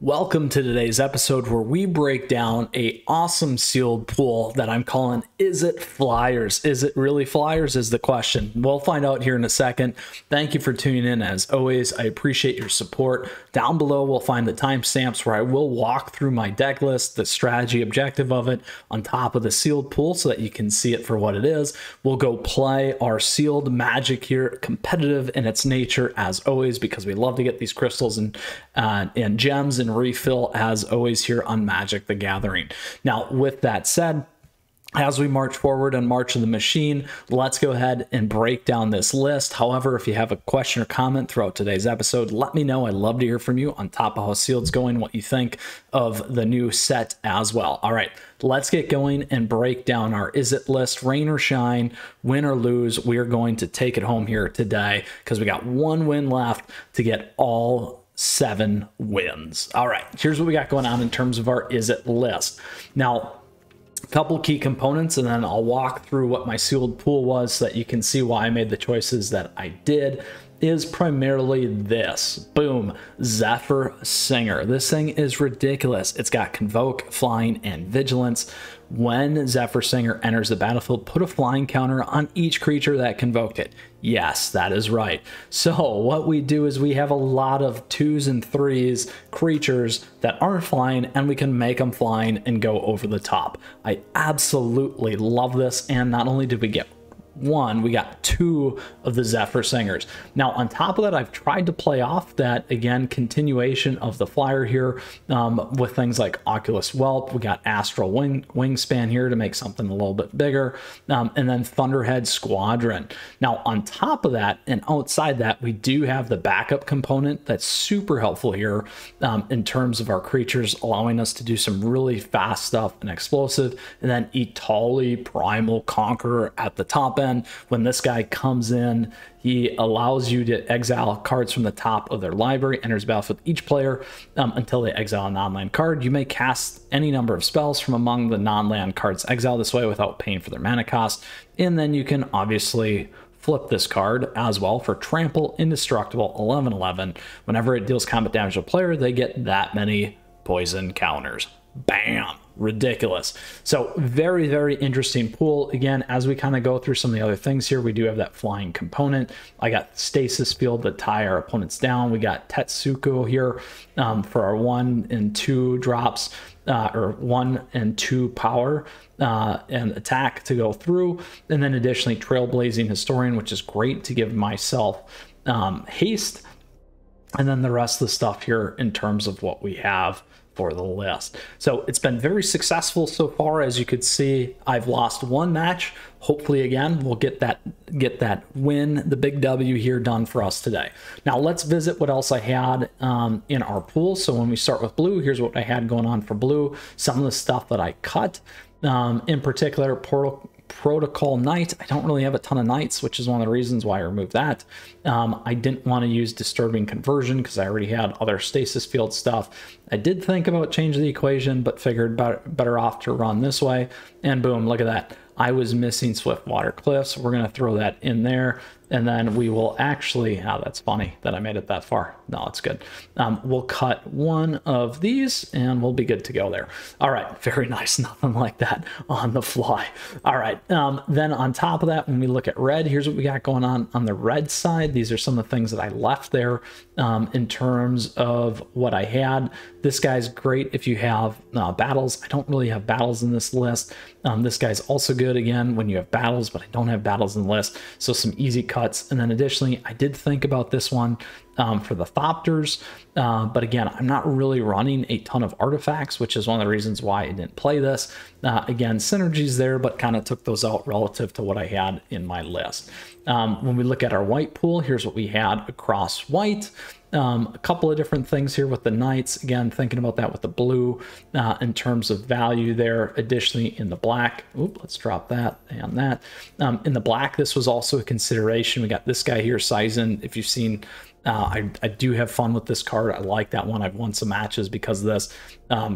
Welcome to today's episode where we break down a awesome sealed pool that I'm calling Izzet Fliers. Is it really Flyers is the question. We'll find out here in a second. Thank you for tuning in. As always, I appreciate your support. Down below, we'll find the timestamps where I will walk through my deck list, the strategy objective of it on top of the sealed pool so that you can see it for what it is. We'll go play our sealed magic here, competitive in its nature as always, because we love to get these crystals and gems and refill as always here on Magic the Gathering. Now, with that said, as we march forward and March of the Machine, let's go ahead and break down this list. However, if you have a question or comment throughout today's episode, let me know. I'd love to hear from you on top of how Sealed's going, what you think of the new set as well. All right, let's get going and break down our Izzet list. Rain or shine, win or lose, we are going to take it home here today because we got one win left to get all 7 wins. All right, here's what we got going on in terms of our Izzet list. Now, a couple key components, and then I'll walk through what my sealed pool was so that you can see why I made the choices that I did, is primarily this. Boom, Zephyr Singer. This thing is ridiculous. It's got Convoke, Flying, and Vigilance. When Zephyr Singer enters the battlefield, put a flying counter on each creature that convoked it. Yes, that is right. So what we do is we have a lot of 2s and 3s creatures that aren't flying, and we can make them flying and go over the top. I absolutely love this, and not only did we get one, we got 2 of the Zephyr Singers. Now, on top of that, I've tried to play off that, again, continuation of the flyer here with things like Oculus Whelp. We got Astral Wingspan here to make something a little bit bigger, and then Thunderhead Squadron. Now, on top of that, and outside that, we do have the backup component that's super helpful here in terms of our creatures, allowing us to do some really fast stuff and explosive, and then Etali Primal Conqueror at the top end. When this guy comes in, he allows you to exile cards from the top of their library, enters battlefield each player until they exile a non-land card. You may cast any number of spells from among the non-land cards exiled this way without paying for their mana cost. And then you can obviously flip this card as well for Trample Indestructible 11/11. Whenever it deals combat damage to a player, they get that many poison counters. Bam! Ridiculous. So very, very interesting pool. Again, as we kind of go through some of the other things here, we do have that flying component. I got Stasis Field to tie our opponents down. We got Tetsuko here for our 1 and 2 drops, or 1 and 2 power and attack to go through. And then additionally, Trailblazing Historian, which is great to give myself haste. And then the rest of the stuff here in terms of what we have for the list. So it's been very successful so far. As you could see, I've lost 1 match. Hopefully again, we'll get that win, the big W here done for us today. Now let's visit what else I had in our pool. So when we start with blue, here's what I had going on for blue. Some of the stuff that I cut, in particular, Protocol Knight. I don't really have a ton of knights, which is one of the reasons why I removed that. I didn't want to use Disturbing Conversion because I already had other Stasis Field stuff. I did think about changing the equation, but figured better off to run this way. And boom, look at that. I was missing Swiftwater Cliffs. We're going to throw that in there. And then we will actually, oh, that's funny that I made it that far. No, it's good. We'll cut 1 of these and we'll be good to go there. All right, very nice. Nothing like that on the fly. All right, then on top of that, when we look at red, here's what we got going on the red side. These are some of the things that I left there in terms of what I had. This guy's great if you have battles. I don't really have battles in this list. This guy's also good, again, when you have battles, but I don't have battles in the list. So some easy cuts. And then additionally, I did think about this one for the Thopters, but again, I'm not really running a ton of artifacts, which is one of the reasons why I didn't play this. Again, synergies there, but kind of took those out relative to what I had in my list. When we look at our white pool, here's what we had across white. A couple of different things here with the knights. Again, thinking about that with the blue in terms of value there. Additionally, in the black, let's drop that and that. In the black, this was also a consideration. We got this guy here, Sizen. If you've seen I do have fun with this card. I like that one. I've won some matches because of this.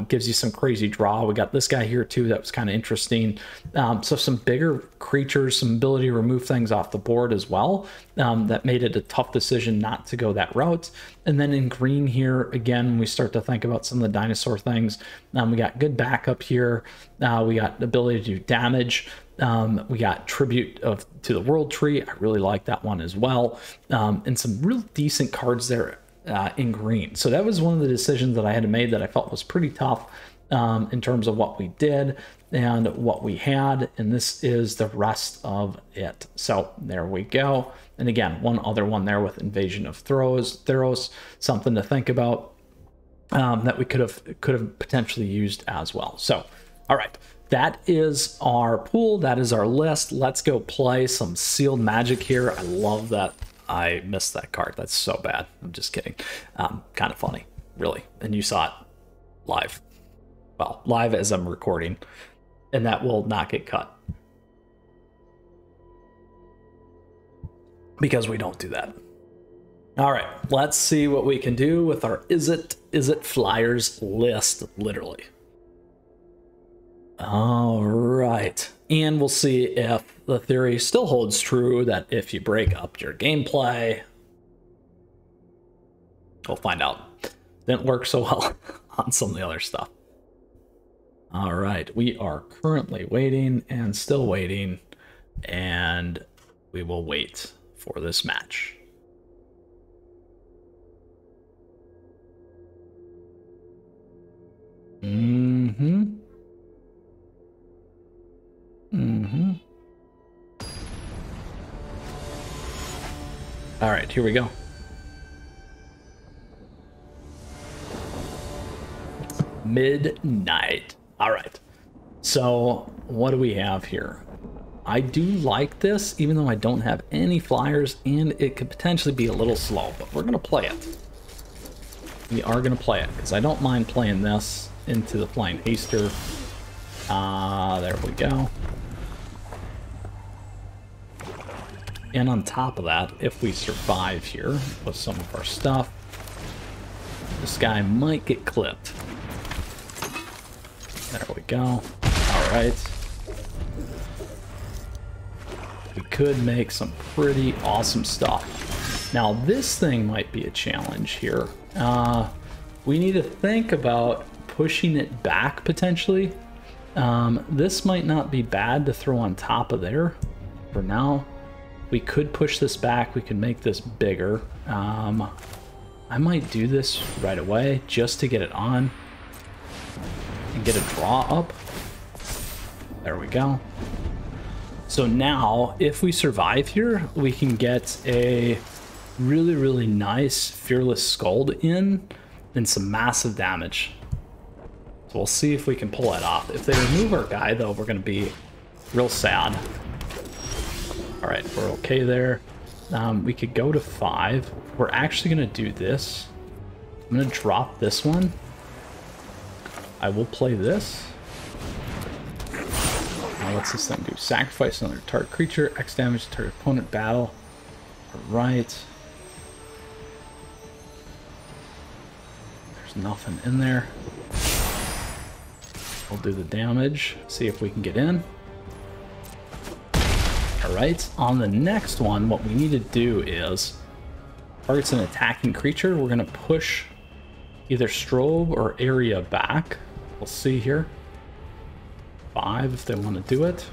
Gives you some crazy draw. We got this guy here too that was kind of interesting. So some bigger creatures, some ability to remove things off the board as well. That made it a tough decision not to go that route. And then in green here, again, when we start to think about some of the dinosaur things, we got good backup here. We got the ability to do damage. We got tribute to the world tree. I really like that one as well. And some real decent cards there in green. So that was one of the decisions that I had to make that I felt was pretty tough in terms of what we did and what we had. And this is the rest of it. So there we go. And again, one other one there with Invasion of Theros, something to think about that we could have potentially used as well. So, all right. That is our pool. That is our list. Let's go play some sealed magic here. I love that. I missed that card. That's so bad. I'm just kidding. Kind of funny, really. And you saw it live. Well, live as I'm recording. And that will not get cut. Because we don't do that. All right, let's see what we can do with our Izzet Fliers list, literally. All right, and we'll see if the theory still holds true that if you break up your gameplay, we'll find out. Didn't work so well on some of the other stuff. All right, we are currently waiting and still waiting, and we will wait for this match. All right, here we go. Midnight. All right. So what do we have here? I do like this, even though I don't have any flyers, and it could potentially be a little slow, but we're going to play it. We are going to play it, because I don't mind playing this into the Flying Haster. There we go. And on top of that, if we survive here with some of our stuff, this guy might get clipped. There we go. All right. We could make some pretty awesome stuff. Now, this thing might be a challenge here. We need to think about pushing it back, potentially. This might not be bad to throw on top of there for now. We could push this back. We could make this bigger. I might do this right away just to get it on and get a draw up. There we go. So now, if we survive here, we can get a really, really nice Fearless Scold in and some massive damage. So we'll see if we can pull that off. If they remove our guy, though, we're going to be real sad. All right, we're okay there. We could go to 5. We're actually going to do this. I'm going to drop this one. I will play this. Now, what's this thing do? Sacrifice another target creature, X damage to target opponent battle. All right. There's nothing in there. We'll do the damage, see if we can get in. All right, on the next one, what we need to do is, target's an attacking creature, we're gonna push either Strobe or Area back. We'll see here. 5 if they want to do it.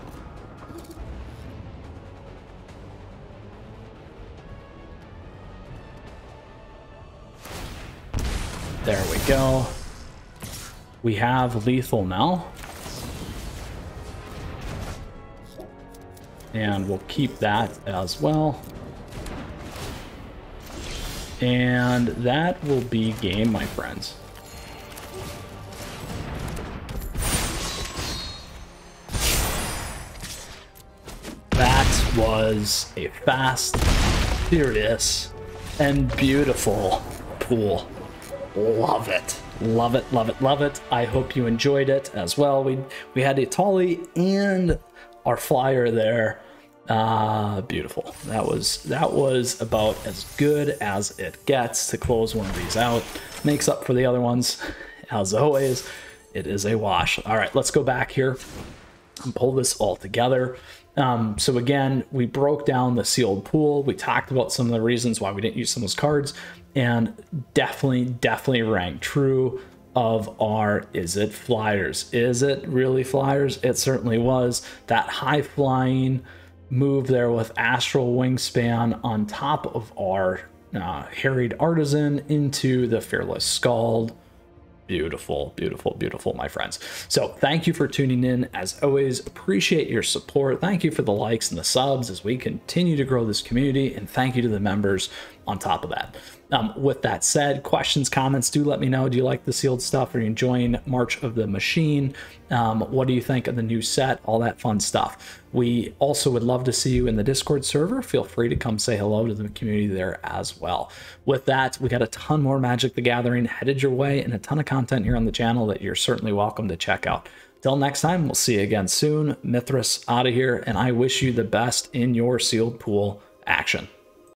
There we go. We have lethal now. And we'll keep that as well. And that will be game, my friends. That was a fast, furious, and beautiful pool. Love it. Love it, love it, love it. I hope you enjoyed it as well. We had a Tolly and our flyer there. Beautiful. That was about as good as it gets to close one of these out. Makes up for the other ones. As always, it is a wash. All right, let's go back here and pull this all together. So again, we broke down the sealed pool. We talked about some of the reasons why we didn't use some of those cards, and definitely rang true of our Izzet Fliers. Is it really Fliers? It certainly was. That high flying move there with Astral Wingspan on top of our Harried Artisan into the Fearless Scald. Beautiful, beautiful, beautiful, my friends. So thank you for tuning in. As always, appreciate your support. Thank you for the likes and the subs as we continue to grow this community, and thank you to the members on top of that. With that said, questions, comments, do let me know. Do you like the sealed stuff? Are you enjoying March of the Machine? What do you think of the new set? All that fun stuff. We also would love to see you in the Discord server. Feel free to come say hello to the community there as well. With that, we got a ton more Magic the Gathering headed your way and a ton of content here on the channel that you're certainly welcome to check out. Till next time, we'll see you again soon. Mythras out of here, and I wish you the best in your sealed pool action.